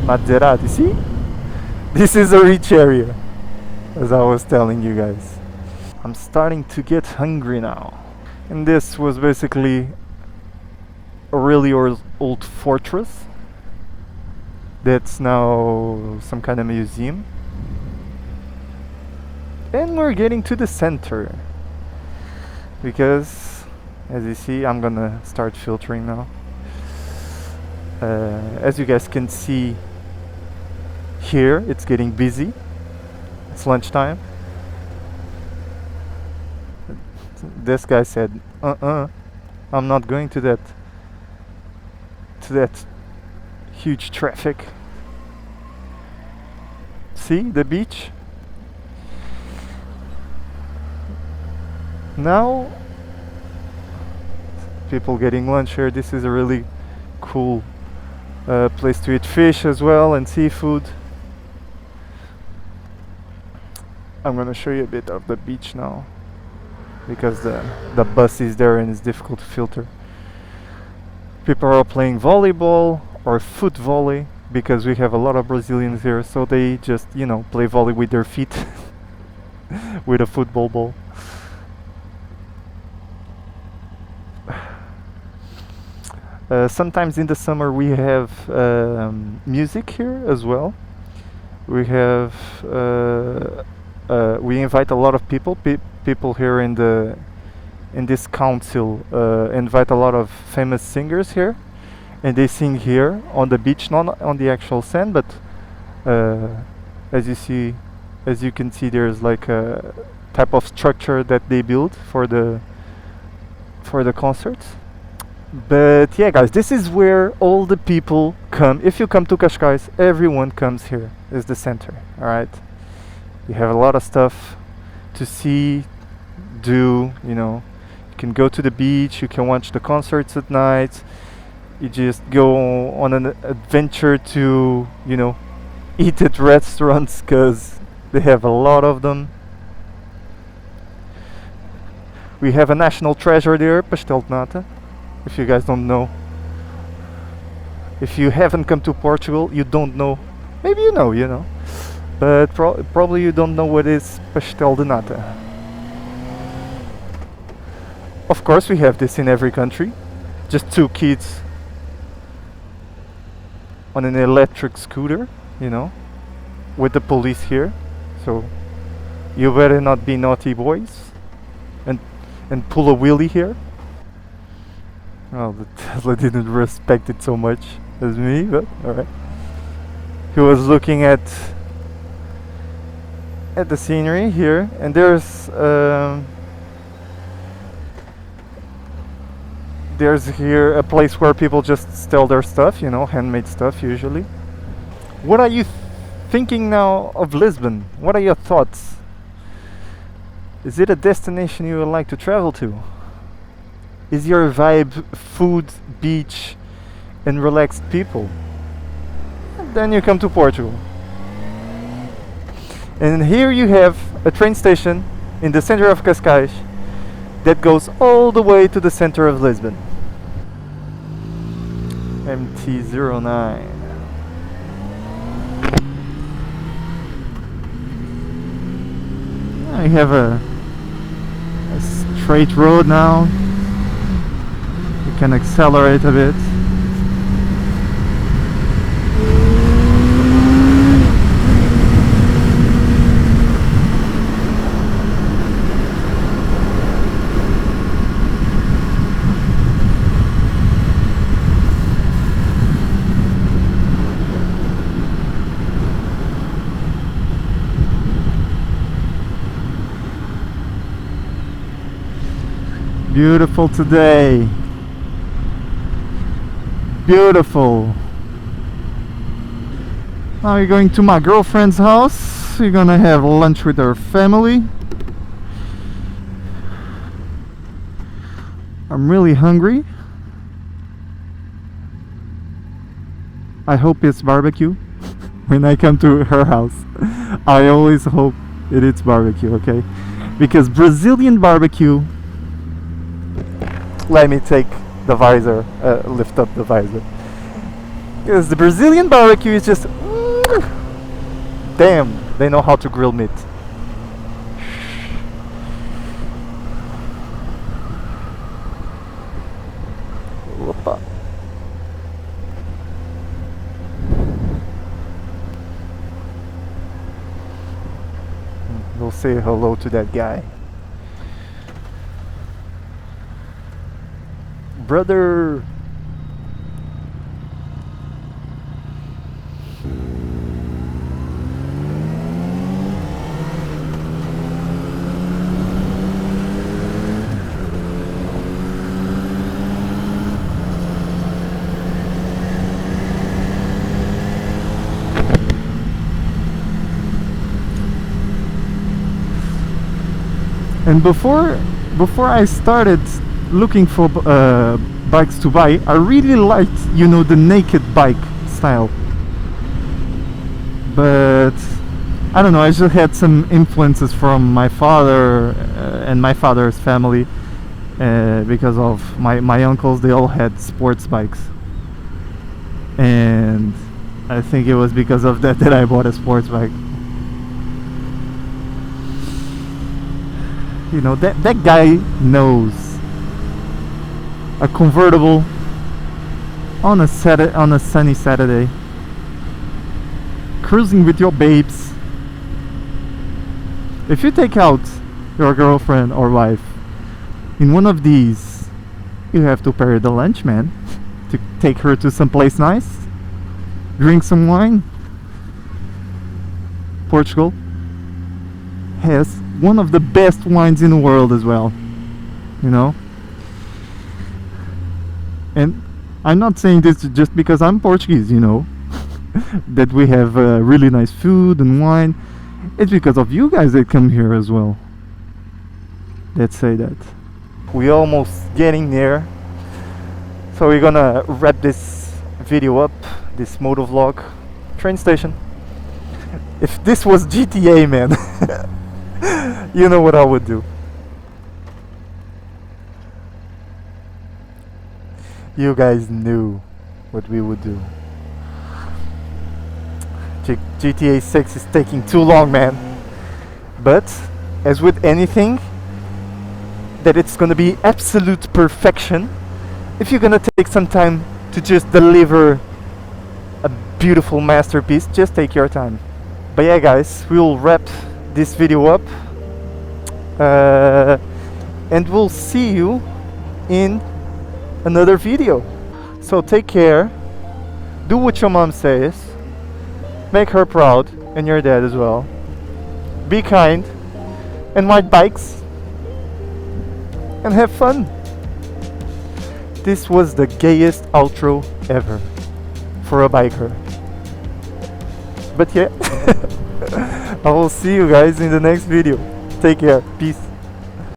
Maserati. See? This is a rich area, as I was telling you guys. I'm starting to get hungry now. And this was basically a really old fortress that's now some kind of museum. And we're getting to the center because, as you see, I'm gonna start filtering now. As you guys can see here, it's getting busy. It's lunchtime. This guy said, I'm not going to that huge traffic. See the beach? Now people getting lunch here. This is a really cool place to eat fish as well and seafood. I'm gonna show you a bit of the beach now because the bus is there and it's difficult to filter. People are playing volleyball or foot volley because we have a lot of Brazilians here, so they just, you know, play volley with their feet with a football ball. Sometimes in the summer we have music here as well. We have we invite a lot of people. People here in this council invite a lot of famous singers here, and they sing here on the beach, not on the actual sand, but as you can see, there's like a type of structure that they build for the concerts. But yeah, guys, this is where all the people come. If you come to Cascais, everyone comes here. Is the center, all right? You have a lot of stuff to see, do, you know. You can go to the beach, you can watch the concerts at night. You just go on an adventure to, you know, eat at restaurants because they have a lot of them. We have a national treasure there, pastel de nata. If you guys don't know, if you haven't come to Portugal, you don't know. Maybe you know, but probably you don't know what is pastel de nata. Of course, we have this in every country. Just two kids on an electric scooter, you know, with the police here. So you better not be naughty boys and pull a wheelie here. Well, the Tesla didn't respect it so much as me, but alright. He was looking at the scenery here, and there's here a place where people just sell their stuff, you know, handmade stuff usually. What are you thinking now of Lisbon? What are your thoughts? Is it a destination you would like to travel to? Is your vibe food, beach, and relaxed people? Then you come to Portugal. And here you have a train station in the center of Cascais that goes all the way to the center of Lisbon. MT-09. I have a straight road now. You can accelerate a bit. Beautiful today. Beautiful. Now we're going to my girlfriend's house. We're gonna have lunch with her family. I'm really hungry. I hope it's barbecue when I come to her house. I always hope it's barbecue, okay? Because Brazilian barbecue. Let me take the visor, lift up the visor. Because the Brazilian barbecue is just... damn, they know how to grill meat. Opa. We'll say hello to that guy. Brother. And before I started looking for bikes to buy, I really liked, you know, the naked bike style. But I don't know, I just had some influences from my father and my father's family, because of my uncles. They all had sports bikes, and I think it was because of that that I bought a sports bike. You know, that guy knows a convertible on a sunny Saturday, cruising with your babes. If you take out your girlfriend or wife in one of these, you have to pay the lunch, man, to take her to some place nice, drink some wine. Portugal has one of the best wines in the world as well, you know. And I'm not saying this just because I'm Portuguese, you know, that we have really nice food and wine. It's because of you guys that come here as well. Let's say that. We're almost getting there, so we're gonna wrap this video up, this motovlog. Train station. If this was GTA, man, you know what I would do. You guys knew what we would do. GTA 6 is taking too long, man. But as with anything, that it's gonna be absolute perfection. If you're gonna take some time to just deliver a beautiful masterpiece, just take your time. But yeah, guys, we'll wrap this video up, and we'll see you in another video. So take care, do what your mom says, make her proud, and your dad as well. Be kind and ride bikes and have fun. This was the gayest outro ever for a biker. But yeah, I will see you guys in the next video. Take care. Peace.